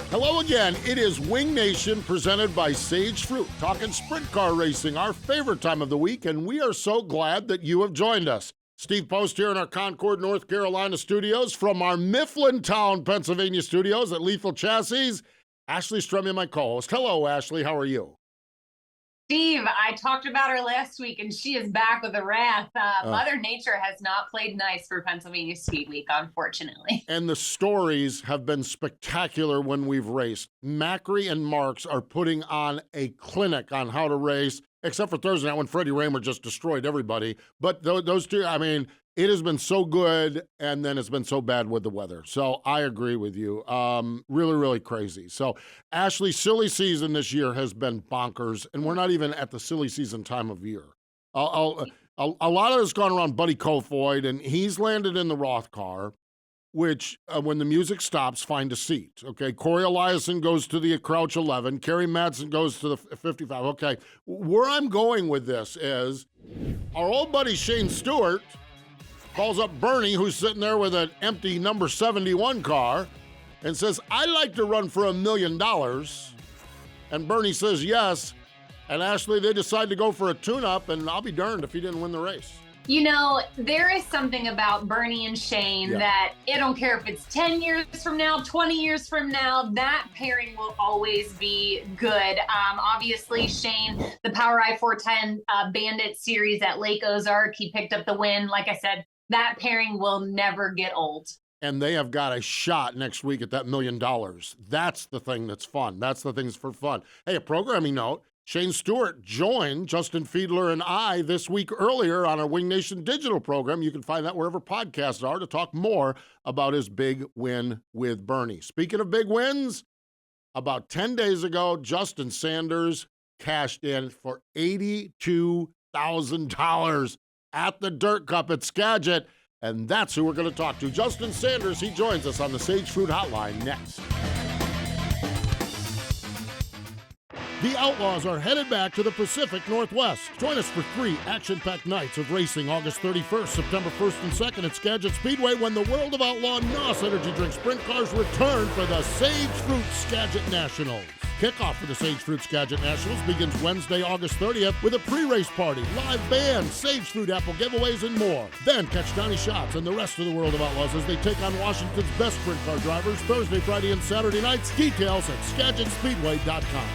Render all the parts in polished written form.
Hello again. It is Wing Nation presented by Sage Fruit, talking sprint car racing, our favorite time of the week, and we are so glad that you have joined us. Steve Post here in our Concord, North Carolina studios, from our Mifflintown, Pennsylvania studios at Lethal Chassis. Ashley Stremme, my co-host. Hello, Ashley. How are you? Steve, I talked about her last week, and she is back with a wrath. Mother Nature has not played nice for Pennsylvania Speed Week, unfortunately. And the stories have been spectacular when we've raced. Macri and Marks are putting on a clinic on how to race, except for Thursday night when Freddie Raymer just destroyed everybody. But those two, I mean, it has been so good, and then it's been so bad with the weather. So I agree with you. Really, really crazy. So, Ashley, silly season this year has been bonkers, and we're not even at the silly season time of year. A lot of it's gone around Buddy Kofoid, and he's landed in the Roth car, which, when the music stops, find a seat. Okay, Corey Eliason goes to the Crouch 11. Kerry Madsen goes to the 55. Okay, where I'm going with this is our old buddy Shane Stewart calls up Bernie, who's sitting there with an empty number 71 car, and says, I'd like to run for $1 million. And Bernie says yes. And Ashley, they decide to go for a tune-up, and I'll be darned if he didn't win the race. You know, there is something about Bernie and Shane that I don't care if it's 10 years from now, 20 years from now, that pairing will always be good. Obviously, Shane, the Power I-410 Bandit Series at Lake Ozark, he picked up the win. Like I said, that pairing will never get old. And they have got a shot next week at that $1 million. That's the thing that's fun. That's the things for fun. Hey, a programming note. Shane Stewart joined Justin Fiedler and I this week earlier on our Wing Nation digital program. You can find that wherever podcasts are to talk more about his big win with Bernie. Speaking of big wins, about 10 days ago, Justin Sanders cashed in for $82,000 at the Dirt Cup at Skagit, and that's who we're going to talk to. Justin Sanders, he joins us on the Sage Fruit Hotline next. The Outlaws are headed back to the Pacific Northwest. Join us for 3 action-packed nights of racing August 31st, September 1st and 2nd at Skagit Speedway when the World of Outlaw NOS Energy Drink Sprint Cars return for the Sage Fruit Skagit Nationals. Kickoff for the Sage Fruit Skagit Nationals begins Wednesday, August 30th with a pre-race party, live band, Sage Fruit apple giveaways, and more. Then catch Donnie Schatz and the rest of the World of Outlaws as they take on Washington's best sprint car drivers Thursday, Friday, and Saturday nights. Details at SkagitSpeedway.com.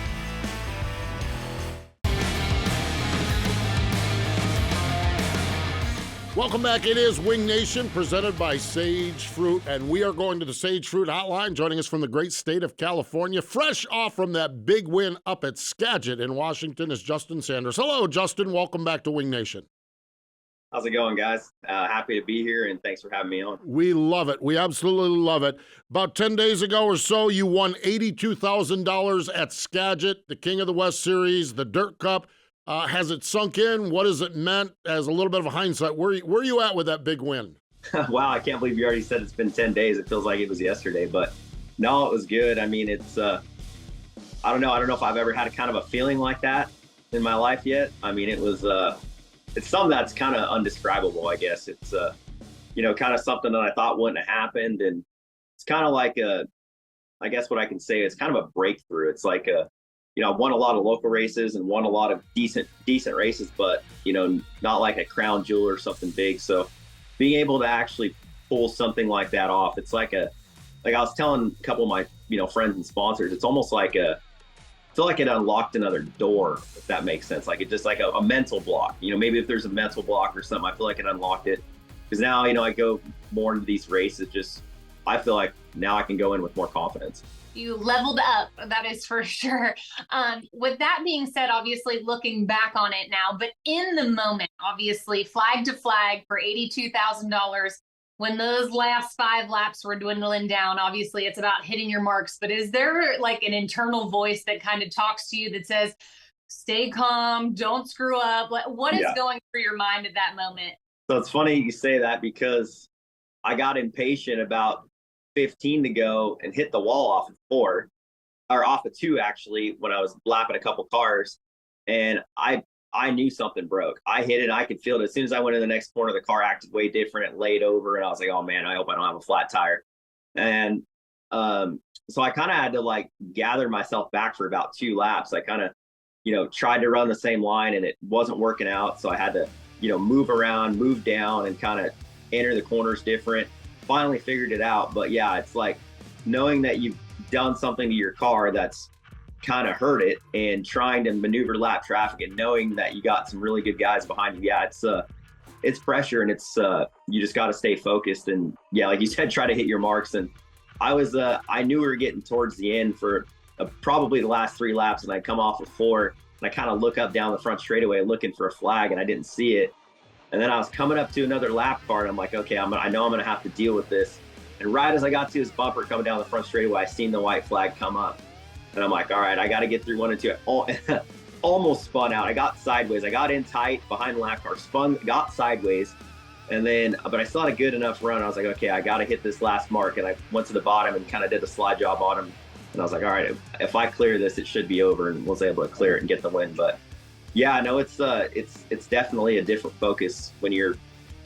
Welcome back. It is Wing Nation presented by Sage Fruit, and we are going to the Sage Fruit Hotline. Joining us from the great state of California, fresh off from that big win up at Skagit in Washington, is Justin Sanders. Hello, Justin. Welcome back to Wing Nation. How's it going, guys? Happy to be here, and thanks for having me on. We love it. We absolutely love it. About 10 days ago or so, you won $82,000 at Skagit, the King of the West Series, the Dirt Cup. Has it sunk in? What has it meant as a little bit of a hindsight? Where are you at with that big win? Wow, I can't believe you already said it's been 10 days. It feels like it was yesterday, but no, it was good. I mean, it's, I don't know if I've ever had a kind of a feeling like that in my life yet. I mean, it was, it's something that's kind of undescribable, I guess. It's, kind of something that I thought wouldn't have happened. And it's kind of like I guess what I can say is kind of a breakthrough. It's like I've won a lot of local races and won a lot of decent races, but, not like a crown jewel or something big. So being able to actually pull something like that off, it's like I was telling a couple of my, friends and sponsors, it's almost like I feel like it unlocked another door, if that makes sense. Like it just like a mental block, maybe if there's a mental block or something, I feel like it unlocked it. Because now, I go more into these races, I feel like now I can go in with more confidence. You leveled up, that is for sure. With that being said, obviously looking back on it now, but in the moment, obviously flag to flag for $82,000, when those last 5 laps were dwindling down, obviously it's about hitting your marks, but is there like an internal voice that kind of talks to you that says, stay calm, don't screw up? What is going through your mind at that moment? So it's funny you say that because I got impatient about 15 to go and hit the wall off of 4, or off of 2 actually, when I was lapping a couple cars. And I I knew something broke. I hit it. I could feel it. As soon as I went in the next corner, the car acted way different. It laid over, and I was like, oh man, I hope I don't have a flat tire. And so I kind of had to like gather myself back for about 2 laps. I kind of, tried to run the same line, and it wasn't working out. So I had to, move around, move down, and kind of enter the corners different. Finally figured it out. But yeah, it's like knowing that you've done something to your car that's kind of hurt it, and trying to maneuver lap traffic, and knowing that you got some really good guys behind you. Yeah, it's pressure, and it's you just got to stay focused, and yeah, like you said, try to hit your marks. And I knew we were getting towards the end for probably the last 3 laps, and I come off of 4, and I kind of look up down the front straightaway looking for a flag, and I didn't see it. And then I was coming up to another lap car, and I'm like, okay, I know I'm gonna have to deal with this. And right as I got to his bumper coming down the front straightaway, I seen the white flag come up. And I'm like, all right, I got to get through 1 and 2. Almost spun out. I got sideways. I got in tight behind the lap car, got sideways. And then, but I still had a good enough run. I was like, okay, I got to hit this last mark. And I went to the bottom and kind of did a slide job on him. And I was like, all right, if I clear this, it should be over. And was able to clear it and get the win. But yeah, no, it's definitely a different focus when you're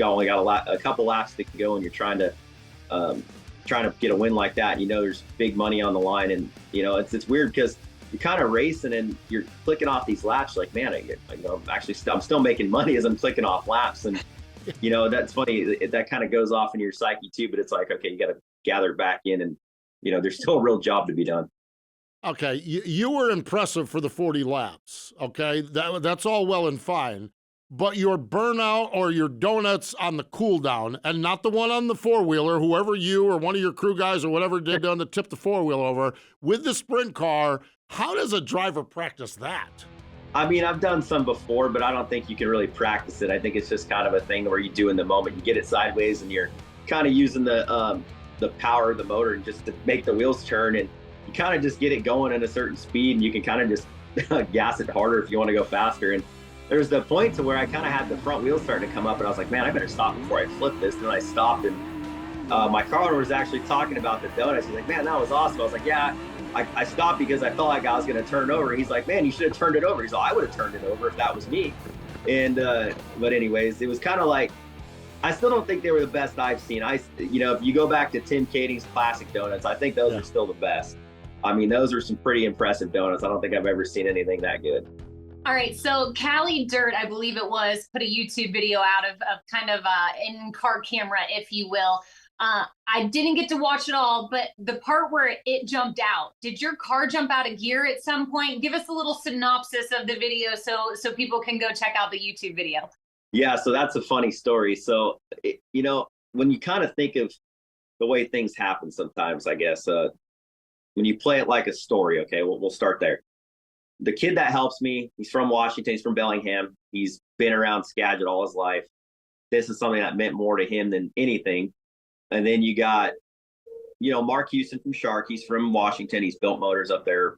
only got a couple laps to go, and you're trying to get a win like that. There's big money on the line, and it's weird because you're kind of racing and you're clicking off these laps. Like, man, I'm still making money as I'm clicking off laps, and that's funny. That kind of goes off in your psyche too. But it's like, okay, you got to gather it back in, and there's still a real job to be done. Okay, you were impressive for the 40 laps. Okay, that's all well and fine. But your burnout or your donuts on the cool down, and not the one on the four-wheeler, whoever you or one of your crew guys or whatever did on the tip the four-wheel over, with the sprint car, how does a driver practice that? I mean, I've done some before, but I don't think you can really practice it. I think it's just kind of a thing where you do in the moment. You get it sideways, and you're kind of using the power of the motor and just to make the wheels turn, and you kind of just get it going at a certain speed, and you can kind of just gas it harder if you want to go faster. And there's the point to where I kind of had the front wheels starting to come up, and I was like, man, I better stop before I flip this. And then I stopped, and my car owner was actually talking about the donuts. He's like, man, that was awesome. I was like, yeah, I stopped because I felt like I was going to turn it over. He's like, man, you should have turned it over. He's like, I would have turned it over if that was me. And but anyways, it was kind of like, I still don't think they were the best I've seen. If you go back to Tim Kading's classic donuts, I think those are still the best. I mean, those are some pretty impressive donuts. I don't think I've ever seen anything that good. All right, so Cali Dirt, I believe it was, put a YouTube video out of kind of in-car camera, if you will. I didn't get to watch it all, but the part where it jumped out, did your car jump out of gear at some point? Give us a little synopsis of the video so people can go check out the YouTube video. Yeah, so that's a funny story. So, when you kind of think of the way things happen sometimes, I guess, when you play it like a story, okay, we'll start there. The kid that helps me, he's from Washington, he's from Bellingham. He's been around Skagit all his life. This is something that meant more to him than anything. And then you got, Mark Houston from Shark. He's from Washington. He's built motors up there,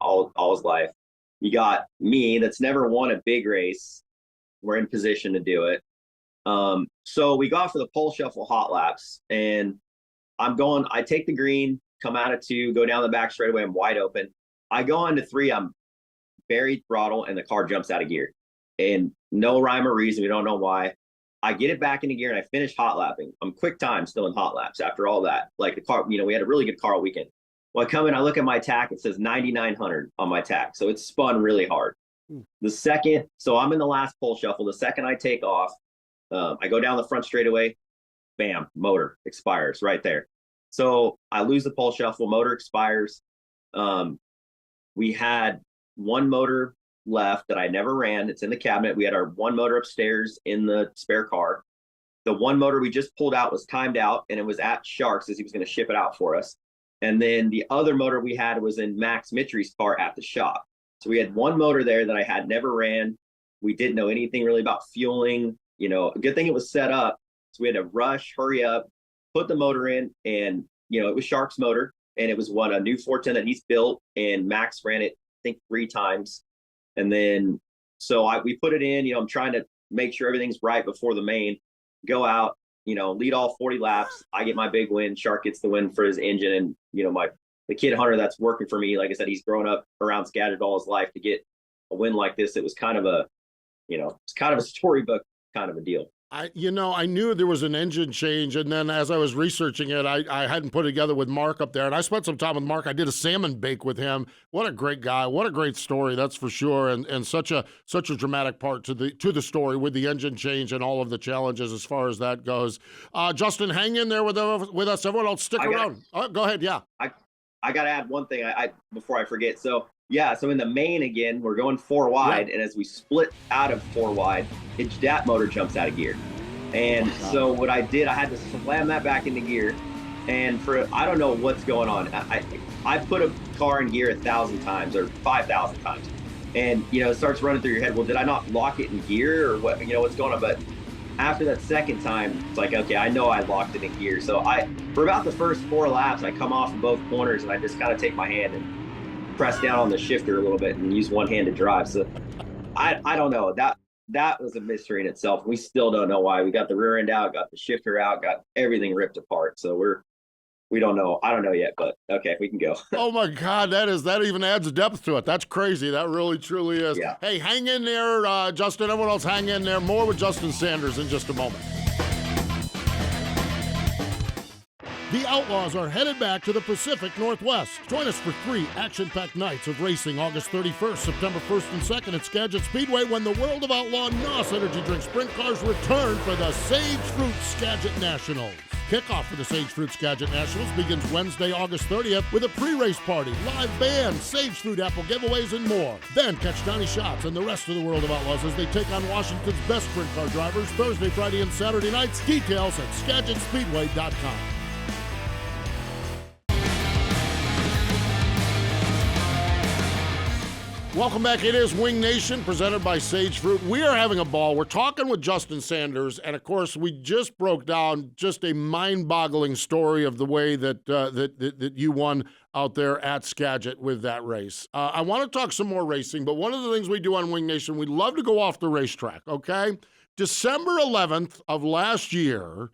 all his life. You got me that's never won a big race. We're in position to do it. So we go for the pole shuffle hot laps, and I take the green, come out of 2, go down the back straightaway. I'm wide open. I go on to 3, I'm buried throttle, and the car jumps out of gear. And no rhyme or reason. We don't know why. I get it back into gear, and I finish hot lapping. I'm quick time still in hot laps after all that. Like the car, we had a really good car all weekend. Well, I come in, I look at my tack, it says 9,900 on my tack. So it's spun really hard. So I'm in the last pole shuffle. The second I take off, I go down the front straightaway, bam, motor expires right there. So I lose the pole shuffle, motor expires. We had one motor left that I never ran. It's in the cabinet. We had our one motor upstairs in the spare car. The one motor we just pulled out was timed out, and it was at Sharks as he was going to ship it out for us. And then the other motor we had was in Max Mitry's car at the shop. So we had one motor there that I had never ran. We didn't know anything really about fueling. A good thing it was set up. So we had to rush, hurry up, put the motor in, and it was Shark's motor, and it was a new 410 that he's built, and Max ran it, I think, 3 times. And then we put it in. I'm trying to make sure everything's right before the main. Go out, lead all 40 laps. I get my big win. Shark gets the win for his engine, and the kid Hunter that's working for me, like I said, he's grown up around Skagit all his life to get a win like this. It was kind of it's kind of a storybook kind of a deal. I knew there was an engine change, and then as I was researching it, I hadn't put it together with Mark up there, and I spent some time with Mark. I did a salmon bake with him. What a great guy! What a great story, that's for sure, and such a dramatic part to the story with the engine change and all of the challenges as far as that goes. Justin, hang in there with us. Everyone else, stick around. Go ahead. Yeah. I got to add one thing I before I forget. So in the main again, we're going 4 wide, and as we split out of 4 wide, that motor jumps out of gear. And so what I did, I had to slam that back into gear. And I don't know what's going on. I put a car in gear 1,000 times or 5,000 times, and it starts running through your head. Well, did I not lock it in gear or what? What's going on? But after that second time, it's like, okay, I know I locked it in gear. So for about the first 4 laps, I come off in both corners and I just kind of take my hand and press down on the shifter a little bit and use one hand to drive. So I don't know. That was a mystery in itself. We still don't know why. We got the rear end out, got the shifter out, got everything ripped apart. So we don't know. I don't know yet, but okay, we can go. Oh my God, that even adds depth to it. That's crazy. That really, truly is. Yeah. Hey, hang in there, Justin. Everyone else, hang in there. More with Justin Sanders in just a moment. The Outlaws are headed back to the Pacific Northwest. Join us for 3 action-packed nights of racing August 31st, September 1st and 2nd at Skagit Speedway when the World of Outlaw NOS Energy Drink Sprint Cars return for the Sage Fruit Skagit Nationals. Kickoff for the Sage Fruit Skagit Nationals begins Wednesday, August 30th with a pre-race party, live band, Sage Fruit apple giveaways, and more. Then catch Donnie Schatz and the rest of the World of Outlaws as they take on Washington's best sprint car drivers Thursday, Friday, and Saturday nights. Details at SkagitSpeedway.com. Welcome back. It is Wing Nation, presented by Sage Fruit. We are having a ball. We're talking with Justin Sanders, and of course, we just broke down just a mind-boggling story of the way that you won out there at Skagit with that race. I want to talk some more racing, but one of the things we do on Wing Nation, we love to go off the racetrack, okay? December 11th of last year,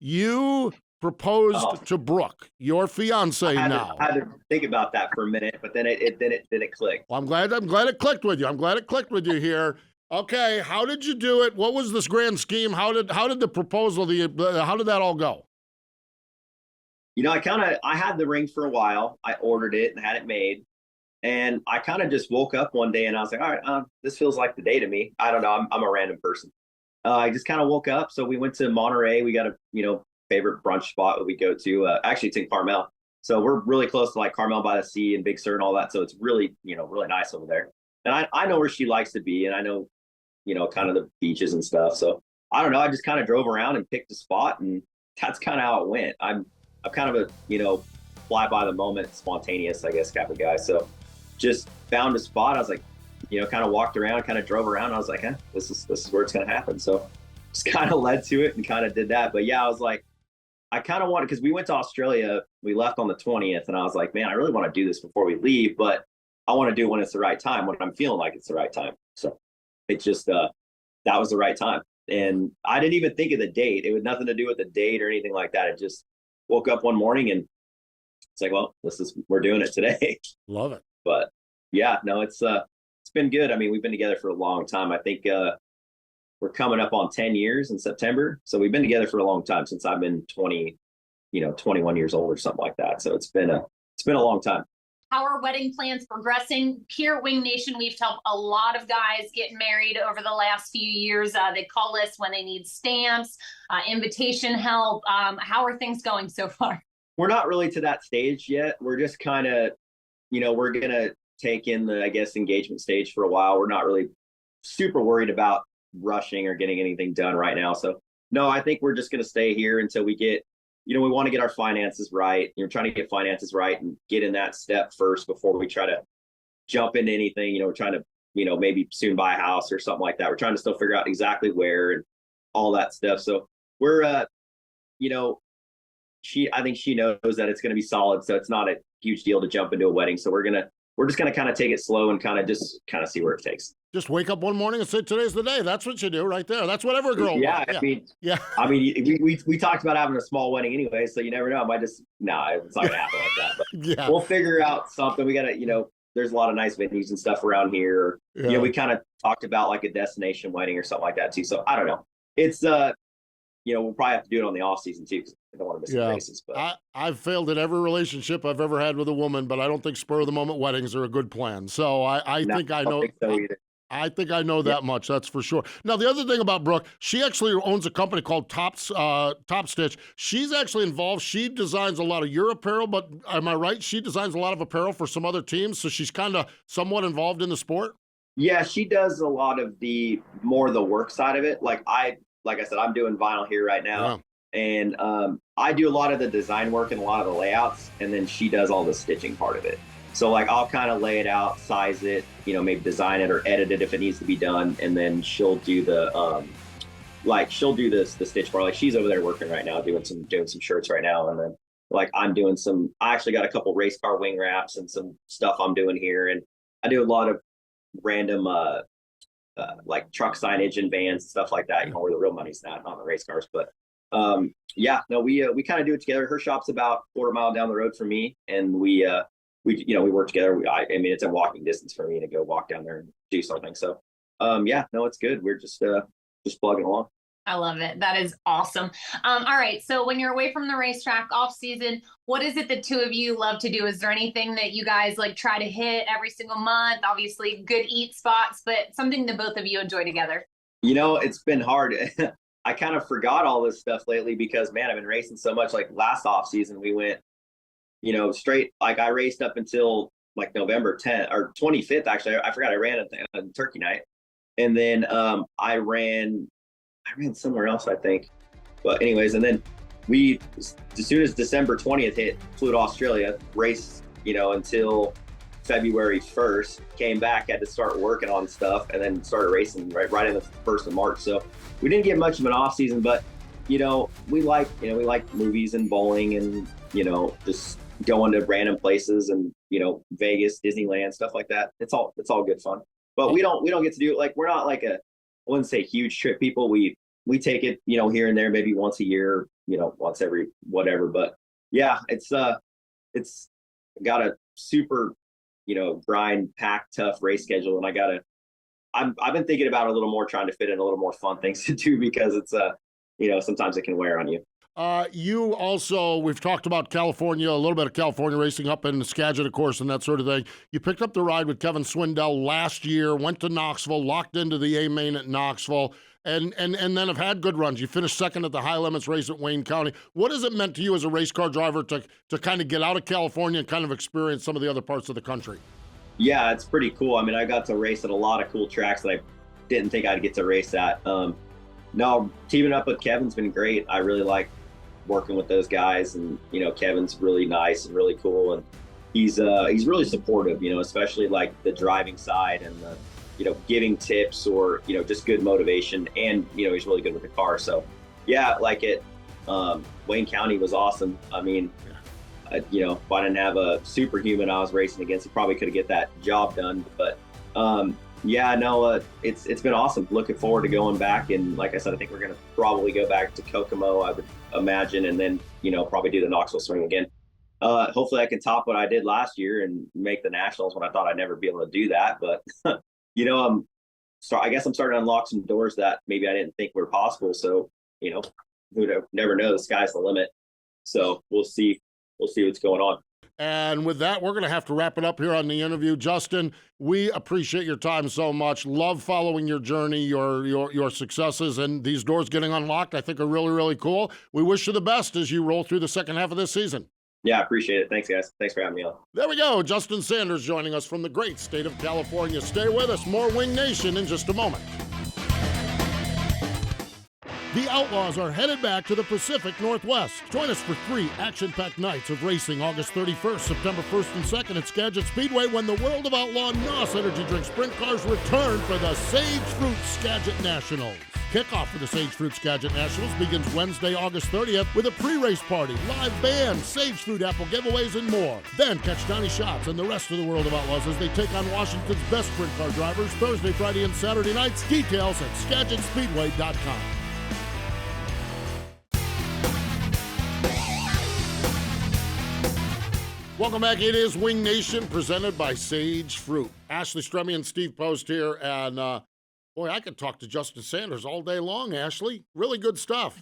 you proposed to Brooke, your fiance now. I had to think about that for a minute, but then it clicked. Well, I'm glad it clicked with you. Here. Okay, how did you do it? What was this grand scheme? How did the proposal? How did that all go? I had the ring for a while. I ordered it and had it made, and I kind of just woke up one day and I was like, all right, this feels like the day to me. I don't know. I'm a random person. I just kind of woke up. So we went to Monterey. We got a favorite brunch spot that we go to. Actually, it's in Carmel. So we're really close to like Carmel by the Sea and Big Sur and all that. So it's really, really nice over there. And I know where she likes to be, and I know, kind of the beaches and stuff. So I don't know. I just kind of drove around and picked a spot, and that's kind of how it went. I'm kind of a, fly by the moment, spontaneous, I guess, type of guy. So just found a spot. I was like, kind of walked around, kind of drove around. I was like, this is where it's going to happen. So just kind of led to it and kind of did that. But yeah, I was like, I kind of wanted, because we went to Australia, we left on the 20th, and I was like, man, I really want to do this before we leave, but I want to do it when it's the right time, when I'm feeling like it's the right time. So it just, that was the right time. And I didn't even think of the date. It had nothing to do with the date or anything like that. It just woke up one morning and it's like, well, we're doing it today. Love it. But yeah, no, it's been good. I mean, we've been together for a long time. I think, we're coming up on 10 years in September. So we've been together for a long time, since I've been 21 years old or something like that. So it's been a long time. How are wedding plans progressing? Here at Wing Nation, we've helped a lot of guys get married over the last few years. They call us when they need stamps, invitation help. How are things going so far? We're not really to that stage yet. We're just kind of, we're going to take in the, I guess, engagement stage for a while. We're not really super worried about rushing or getting anything done right now. So no, I think we're just going to stay here until we get, we want to get our finances right. You're trying to get finances right and get in that step first before we try to jump into anything. We're trying to, maybe soon buy a house or something like that. We're trying to still figure out exactly where and all that stuff. So we're, I think she knows that it's going to be solid. So it's not a huge deal to jump into a wedding. So we're just going to kind of take it slow and kind of see where it takes. Just wake up one morning and say, today's the day. That's what you do right there. That's what every girl yeah, wants. I mean, we talked about having a small wedding anyway, so you never know. It's not going to happen like that. But Yeah. We'll figure out something. We got to, there's a lot of nice venues and stuff around here. Yeah. You know, we kind of talked about like a destination wedding or something like that too. So I don't know. It's you know, we'll probably have to do it on the off season too, because I don't want to miss the races. But I've failed at every relationship I've ever had with a woman, but I don't think spur of the moment weddings are a good plan. So I think I know. Think so either. I think I know that much. That's for sure. Now, the other thing about Brooke, she actually owns a company called Top Stitch. She's actually involved. She designs a lot of your apparel, but am I right? She designs a lot of apparel for some other teams, so she's kind of somewhat involved in the sport. Yeah, she does a lot of the work side of it. Like I said, I'm doing vinyl here right now, and I do a lot of the design work and a lot of the layouts, and then she does all the stitching part of it. So like I'll kind of lay it out, size it, you know, maybe design it or edit it if it needs to be done, and then she'll do the the stitch part. Like she's over there working right now, doing some shirts right now, and then like I'm doing I actually got a couple race car wing wraps and some stuff I'm doing here, and I do a lot of random like truck signage and vans and stuff like that, you know, where the real money's not on the race cars. But yeah, no, we kind of do it together. Her shop's about a quarter mile down the road from me, and we work together. I mean, it's a walking distance for me to go walk down there and do something. So yeah, no, it's good. We're just plugging along. I love it. That is awesome. All right. So when you're away from the racetrack off season, what is it the two of you love to do? Is there anything that you guys like try to hit every single month? Obviously good eat spots, but something that both of you enjoy together. You know, it's been hard. I kind of forgot all this stuff lately because, man, I've been racing so much. Like last off season, we went, you know, straight, like I raced up until like November 10th or 25th. Actually, I forgot I ran on Turkey night. And then I ran somewhere else, I think. But anyways, and then we, as soon as December 20th hit, flew to Australia, raced, you know, until February 1st, came back, had to start working on stuff, and then started racing right in the 1st of March. So we didn't get much of an off season, but you know, we like movies and bowling and, you know, just going to random places and, you know, Vegas, Disneyland, stuff like that. It's all good fun. But we don't get to do it. Like, we're not like I wouldn't say huge trip people. We take it, you know, here and there, maybe once a year, you know, once every whatever. But yeah, it's got a super, you know, grind packed tough race schedule, and I've been thinking about a little more, trying to fit in a little more fun things to do, because it's you know, sometimes it can wear on you. You also, we've talked about California, a little bit of California racing up in Skagit, of course, and that sort of thing. You picked up the ride with Kevin Swindell last year, went to Knoxville, locked into the A main at Knoxville, and then have had good runs. You finished second at the high limits race at Wayne County. What has it meant to you as a race car driver to kind of get out of California and kind of experience some of the other parts of the country? Yeah, it's pretty cool. I mean, I got to race at a lot of cool tracks that I didn't think I'd get to race at. No, teaming up with Kevin's been great. I really like working with those guys, and you know, Kevin's really nice and really cool, and he's really supportive, you know, especially like the driving side and the, you know, giving tips or, you know, just good motivation, and you know, he's really good with the car. So yeah, like Wayne County was awesome. I mean, you know, if I didn't have a superhuman I was racing against, he probably could get that job done. But yeah, no, it's been awesome. Looking forward to going back, and like I said, I think we're gonna probably go back to Kokomo, I would imagine, and then, you know, probably do the Knoxville swing again. Hopefully I can top what I did last year and make the nationals, when I thought I'd never be able to do that. But you know, I guess I'm starting to unlock some doors that maybe I didn't think were possible. So, you know, who never know, the sky's the limit. So we'll see what's going on. And with that, we're going to have to wrap it up here on the interview. Justin, we appreciate your time so much. Love following your journey, your successes, and these doors getting unlocked, I think, are really, really cool. We wish you the best as you roll through the second half of this season. Yeah, I appreciate it. Thanks, guys. Thanks for having me on. There we go. Justin Sanders joining us from the great state of California. Stay with us. More Wing Nation in just a moment. The Outlaws are headed back to the Pacific Northwest. Join us for 3 action-packed nights of racing August 31st, September 1st and 2nd at Skagit Speedway, when the World of Outlaw NOS Energy Drink Sprint Cars return for the Sage Fruit Skagit Nationals. Kickoff for the Sage Fruit Skagit Nationals begins Wednesday, August 30th with a pre-race party, live band, Sage Fruit apple giveaways, and more. Then catch Donnie Schatz and the rest of the World of Outlaws as they take on Washington's best sprint car drivers Thursday, Friday, and Saturday nights. Details at SkagitSpeedway.com. Welcome back. It is Wing Nation presented by Sage Fruit. Ashley Stremme and Steve Post here. And boy, I could talk to Justin Sanders all day long, Ashley. Really good stuff.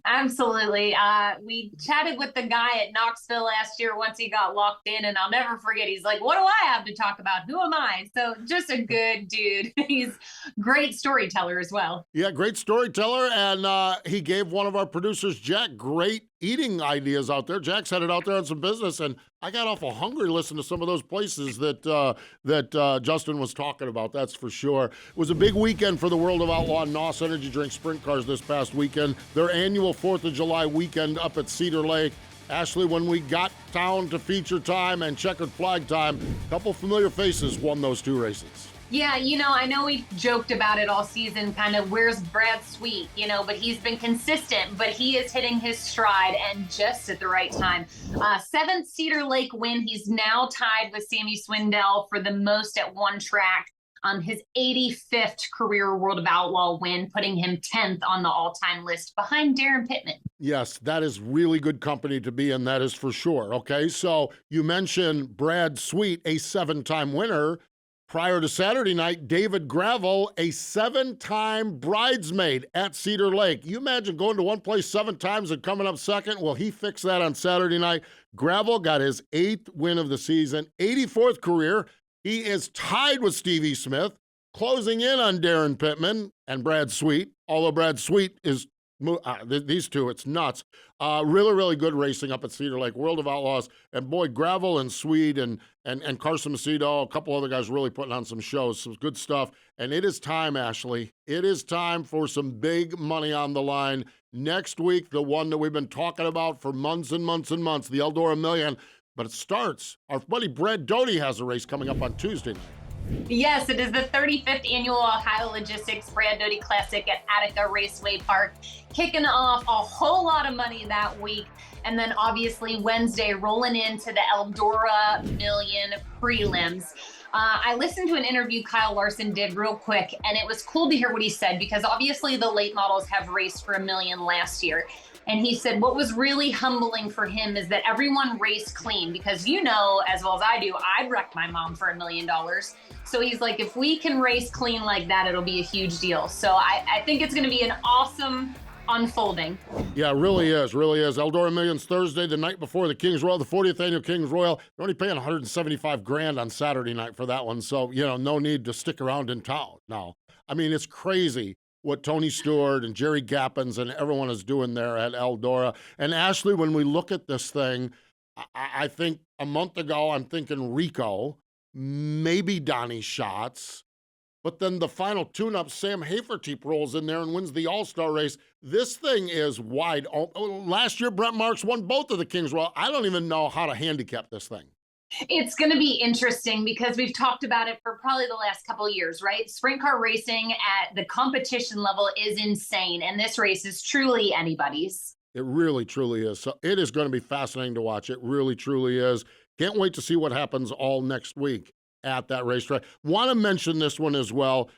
Absolutely. We chatted with the guy at Knoxville last year once he got locked in, and I'll never forget. He's like, "What do I have to talk about? Who am I?" So just a good dude. He's great storyteller as well. Yeah, great storyteller. And he gave one of our producers, Jack, great eating ideas out there. Jack's headed out there on some business, and I got awful hungry listening to some of those places that Justin was talking about, that's for sure. It was a big weekend for the World of Outlaw and NOS Energy Drink Sprint Cars this past weekend. Their annual 4th of July weekend up at Cedar Lake. Ashley, when we got down to feature time and checkered flag time, a couple familiar faces won those two races. Yeah, I know we joked about it all season, kind of where's Brad Sweet, but he's been consistent, but he is hitting his stride and just at the right time. 7th Cedar Lake win. He's now tied with Sammy Swindell for the most at one track. His 85th career World of Outlaw win, putting him 10th on the all-time list behind Darren Pittman. Yes, that is really good company to be in, that is for sure. Okay, so you mentioned Brad Sweet, a 7-time winner. Prior to Saturday night, David Gravel, a 7-time bridesmaid at Cedar Lake. You imagine going to one place 7 times and coming up second? Well, he fixed that on Saturday night. Gravel got his 8th win of the season, 84th career. He is tied with Stevie Smith, closing in on Darren Pittman and Brad Sweet, although Brad Sweet is these two, it's nuts. Really, really good racing up at Cedar Lake, World of Outlaws. And boy, Gravel and Swede and Carson Macedo, a couple other guys really putting on some shows, some good stuff. And it is time, Ashley. It is time for some big money on the line. Next week, the one that we've been talking about for months and months and months, the Eldora Million. But it starts, our buddy Brad Doty has a race coming up on Tuesday night. Yes, it is the 35th annual Ohio Logistics Brad Doty Classic at Attica Raceway Park, kicking off a whole lot of money that week. And then obviously Wednesday rolling into the Eldora Million prelims. I listened to an interview Kyle Larson did real quick, and it was cool to hear what he said because obviously the late models have raced for $1 million last year. And he said what was really humbling for him is that everyone raced clean because as well as I do, I'd wreck my mom for $1 million. So he's like, if we can race clean like that, it'll be a huge deal. So I think it's going to be an awesome unfolding. Yeah, it really is, Eldora Millions Thursday, the night before the Kings Royal, the 40th annual Kings Royal. They're only paying $175,000 on Saturday night for that one. So, no need to stick around in town now. I mean, it's crazy what Tony Stewart and Jerry Gappens and everyone is doing there at Eldora. And Ashley, when we look at this thing, I think a month ago, I'm thinking Rico, maybe Donnie Schatz, but then the final tune-up, Sam Haferteep rolls in there and wins the All-Star race. This thing is wide open. Last year, Brent Marks won both of the Kings Royal. I don't even know how to handicap this thing. It's going to be interesting because we've talked about it for probably the last couple of years, right? Sprint car racing at the competition level is insane, and this race is truly anybody's. It really, truly is. So it is going to be fascinating to watch. It really, truly is. Can't wait to see what happens all next week at that racetrack. Want to mention this one as well.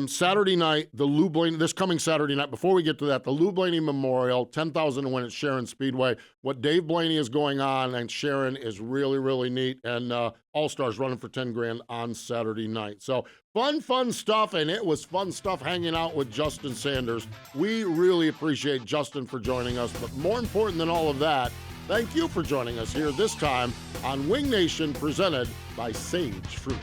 Saturday night, the Lou Blaney, this coming Saturday night, before we get to that, the Lou Blaney Memorial, 10,000 to win at Sharon Speedway. What Dave Blaney is going on and Sharon is really, really neat. And All-Stars running for 10 grand on Saturday night. So fun stuff. And it was fun stuff hanging out with Justin Sanders. We really appreciate Justin for joining us. But more important than all of that, thank you for joining us here this time on Wing Nation presented by Sage Fruit.